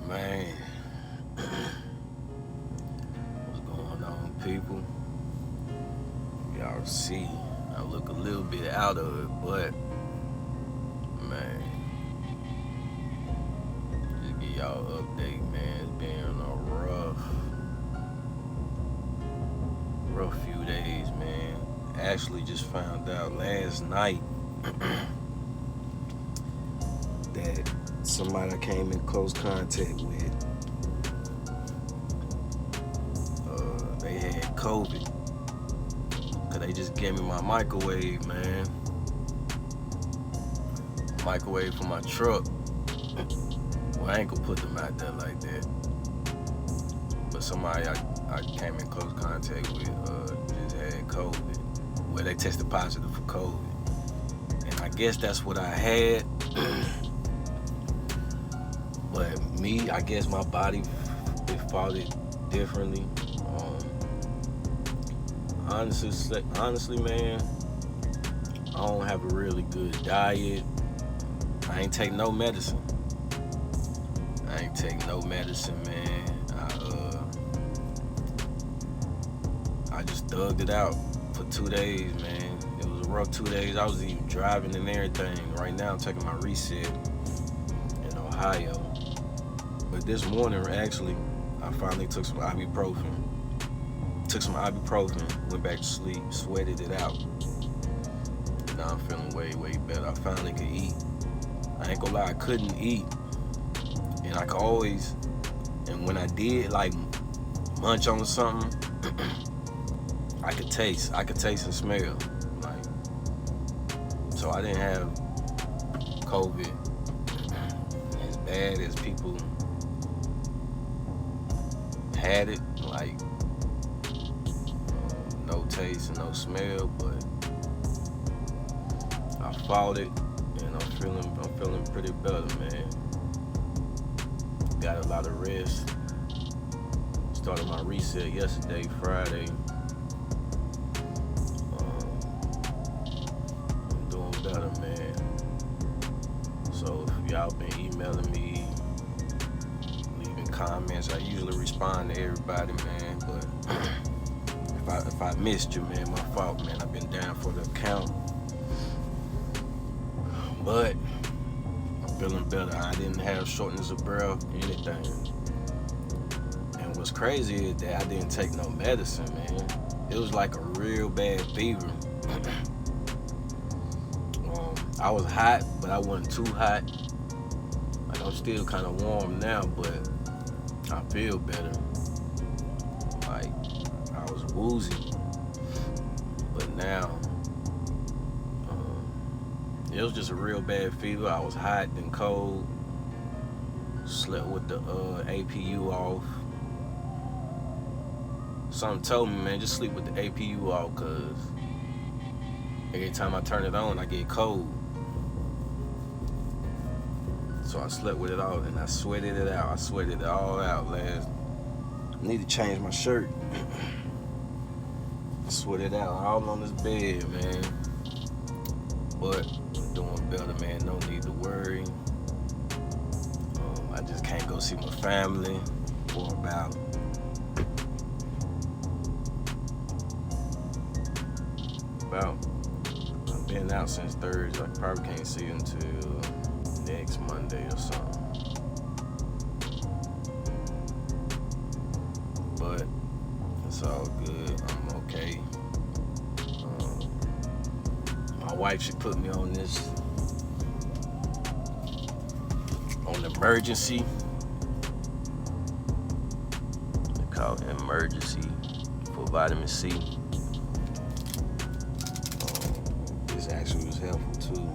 Man, what's going on, people? Y'all see, I look a little bit out of it, but man, just give y'all an update, man. It's been a rough few days, man. Actually, just found out last night that somebody I came in close contact with, they had COVID. Cause they just gave me my microwave, man. Microwave for my truck. Well, I ain't gonna put them out there like that. But somebody I came in close contact with just had COVID. Well, they tested positive for COVID. And I guess that's what I had. But me, I guess my body it fought it differently. Honestly, man, I don't have a really good diet. I ain't take no medicine. Man. I just thugged it out for 2 days, man. It was a rough 2 days. I was even driving and everything. Right now, I'm taking my reset in Ohio. But this morning, actually, I finally took some ibuprofen. Went back to sleep, sweated it out. Now I'm feeling way better. I finally could eat. I ain't gonna lie, I couldn't eat. And I could always, and when I did like munch on something, I could taste and smell. Like, so I didn't have COVID as bad as people had it. Like, no taste and no smell, but I fought it, and I'm feeling pretty better, man. Got a lot of rest. Started my reset yesterday, Friday. I'm doing better, man. So if y'all been emailing me, leaving comments, I usually respond to everybody, man. But if I missed you, man, my fault, man. I've been down for the account. But I'm feeling better. I didn't have shortness of breath, anything. And what's crazy is that I didn't take no medicine, man. It was like a real bad fever. I was hot, but I wasn't too hot. Like, I'm still kind of warm now, but I feel better. Like, I was woozy, but now it was just a real bad fever. I was hot and cold. Slept with the APU off. Something told me, man, just sleep with the APU off, cause every time I turn it on, I get cold. So I slept with it off, and I sweated it out. I sweated it all out last. I need to change my shirt. Sweat it out all on this bed, man. But I'm doing better, man. No need to worry. I just can't go see my family for about I've been out since Thursday. I probably can't see you until next Monday or something. But it's all good. I'm okay. My wife, she put me on emergency. They call it emergency for vitamin C. This actually was helpful too.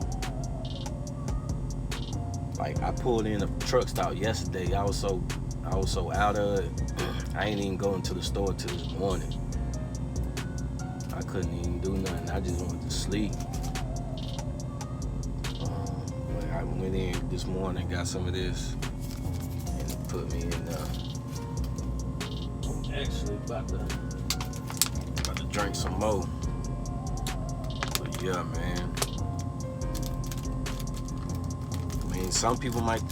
Like, I pulled in a truck stop yesterday. I was so out of it. I ain't even going to the store till this morning. I couldn't even do nothing. I just wanted to sleep. I went in this morning, got some of this, and it put me in actually about to drink some more. But yeah, man. I mean, some people might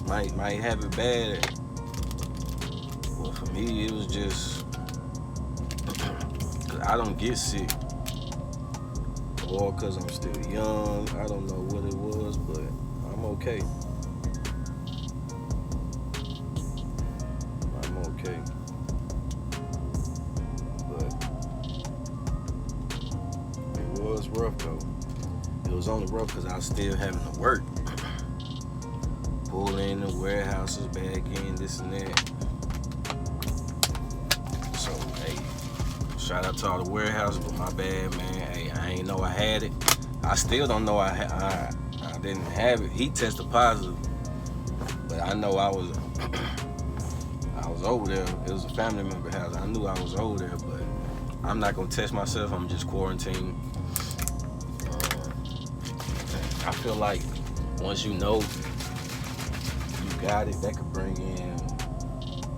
have it bad. me, it was just, 'cause I don't get sick, or because I'm still young. I don't know what it was, but I'm okay. I'm okay. But it was rough though. It was only rough because I was still having to work. Pull in the warehouses, back in, this and that. So, hey, shout out to all the warehouses, but my bad, man. Hey, I ain't know I had it. I still don't know I didn't have it. He tested positive, but I know I was over there. It was a family member house. I knew I was over there, but I'm not gonna test myself. I'm just quarantined. I feel like once you know you got it, that could bring in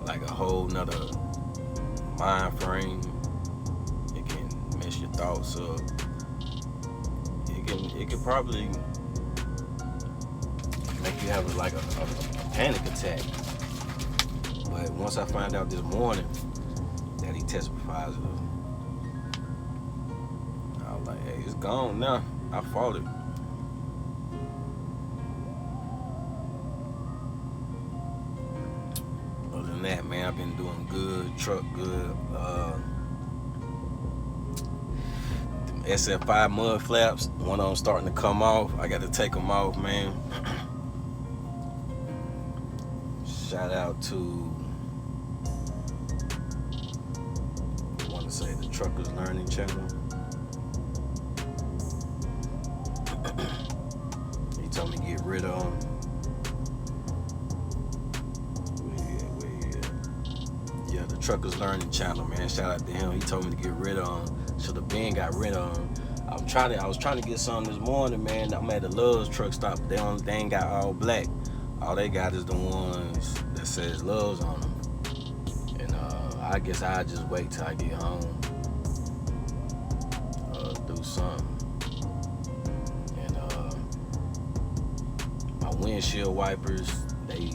like a whole nother mind frame. It can mess your thoughts up. It can probably make you have like a panic attack. But once I found out this morning that he tested positive, I was like, hey, it's gone now. I fought it. Other than that, man, I've been doing good, truck good. SF5 mud flaps, one of them starting to come off. I got to take them off, man. Shout out to, I want to say, the Truckers Learning Channel. He told me to get rid of them. Yeah, the Truckers Learning Channel, man. Shout out to him. He told me to get rid of them. Should have been got rid of them. I was trying to get some this morning, man. I'm at the Love's truck stop. They ain't got all black. All they got is the ones that says Love's on them. And I guess I'll just wait till I get home. Do something. And my windshield wipers, they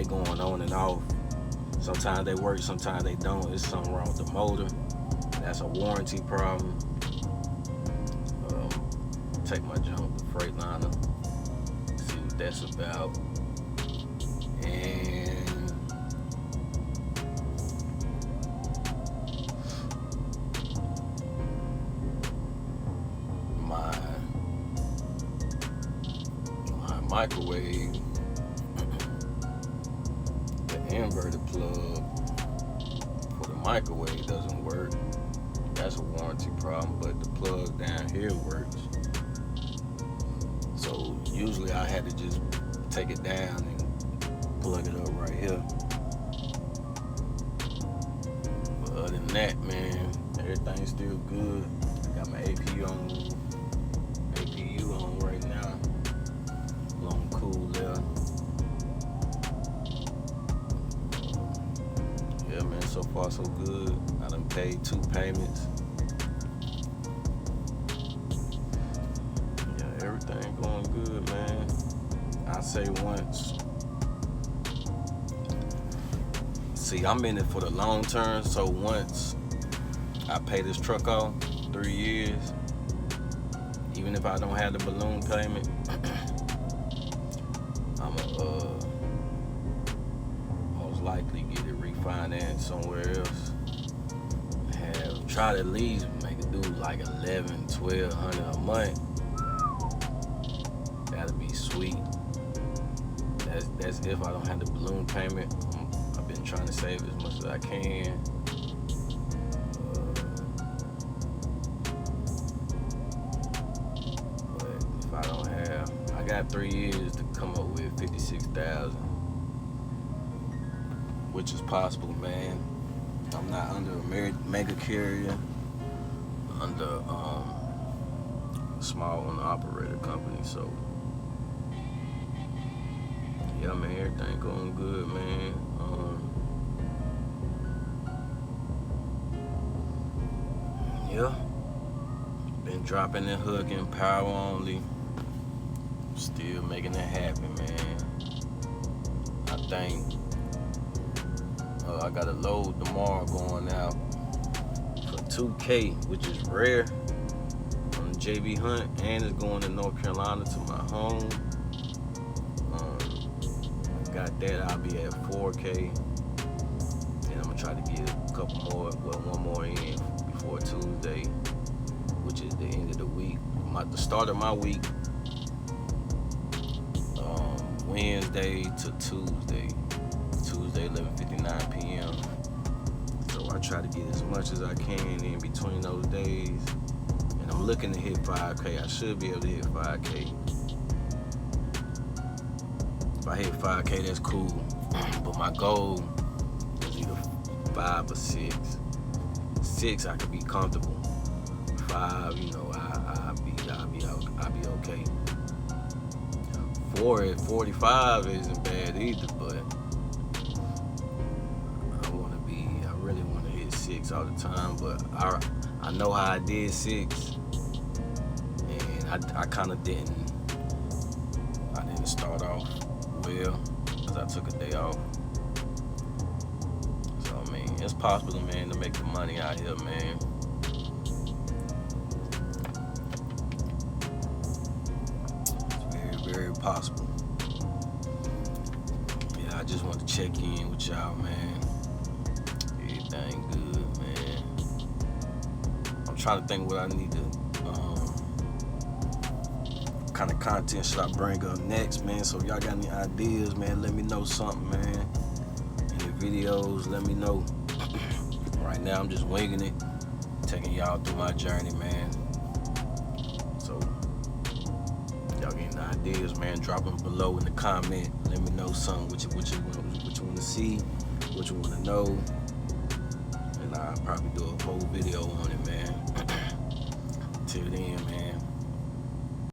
going on and off. Sometimes they work, sometimes they don't. There's something wrong with the motor. That's a warranty problem. Take my jump to Freightliner, see what that's about. And my microwave, the inverter plug for the microwave doesn't work. That's a warranty problem, but the plug down here works. So usually I had to just take it down and plug it up right here. But other than that, man, everything's still good. I got my APU on right now. Long cool there. Yeah, man, so far so good. I done paid 2 payments. Yeah, everything going good, man. I say once. See, I'm in it for the long term, so once I pay this truck off, 3 years, even if I don't have the balloon payment, I'ma most likely get it refinanced somewhere else. Try to at least make it do like $1,100-1,200 a month. That'd be sweet. That's if I don't have the balloon payment. I've been trying to save as much as I can. But if I don't have, I got 3 years to come up with $56,000, which is possible, man. I'm not under a mega carrier, under a small owner operator company, so yeah, man, everything going good, man. Yeah, been dropping and hooking, power only, still making it happen, man. I think I got a load tomorrow going out for 2K, which is rare, on JB Hunt, and it's going to North Carolina to my home. Got that, I'll be at 4K, and I'm gonna try to get a couple more, one more in before Tuesday, which is the end of the week. The start of my week, Wednesday to Tuesday 11:59 p.m. So I try to get as much as I can in between those days, and I'm looking to hit 5K. I should be able to hit 5K. If I hit 5K, that's cool. But my goal is either 5 or 6. 6, I could be comfortable. 5, I'll be okay. 4 at 45 isn't bad either, but I really want to hit 6 all the time. But I know how I did 6, and I kind of didn't start off well, because I took a day off. So I mean, it's possible, man, to make the money out here, man. It's very, very possible. Yeah, I just want to check in with y'all, man. Everything good, man. I'm trying to think what I need to kind of content should I bring up next, man. So if y'all got any ideas, man, let me know something, man. Any videos, let me know. Right now I'm just winging it, taking y'all through my journey, man. So y'all get any ideas, man, drop them below in the comment. Let me know something, what you want to see, what you want to know, and I'll probably do a whole video on it, man. Till then, man.